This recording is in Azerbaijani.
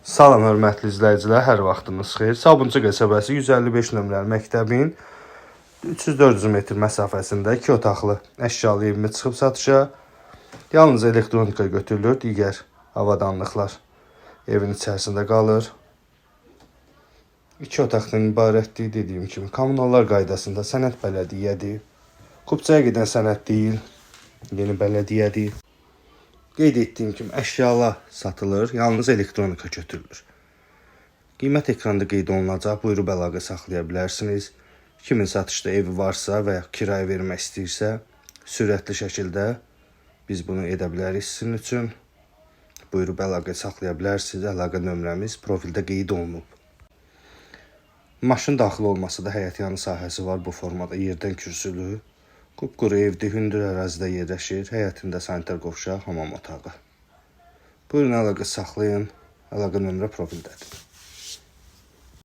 Salam hörmətli izləyicilər, hər vaxtınız xeyir. Sabunçu qəsəbəsi 155 nömrəli məktəbin 300-400 metr məsafəsində 2 otaqlı əşyalı evimiz çıxıb satışa. Yalnız elektronika götürülür, digər avadanlıqlar evin içərisində qalır. 2 otaqdan ibarətdir, dediyim kimi. Kommunallar qaydasında sənəd bələdiyyədir. Kupçaya gedən sənəd deyil, yeni bələdiyyədir. Qeyd etdiyim kimi əşyalar satılır, yalnız elektronika götürülür. Qiymət ekranda qeyd olunacaq, buyurub əlaqə saxlaya bilərsiniz. Kimin satışda evi varsa və ya kirayə vermək istəyirsə, sürətli şəkildə biz bunu edə bilərik sizin üçün. Buyurub əlaqə saxlaya bilərsiniz, əlaqə nömrəmiz profildə qeyd olunub. Maşın daxil olması da həyətyanı sahəsi var bu formada, yerdən kürsülü. Qupquru evdir, hündür ərazidə yerləşir, həyətində sanitar qovşaq, hamam otağı. Buyurun əlaqə saxlayın, əlaqə nömrə profildədir.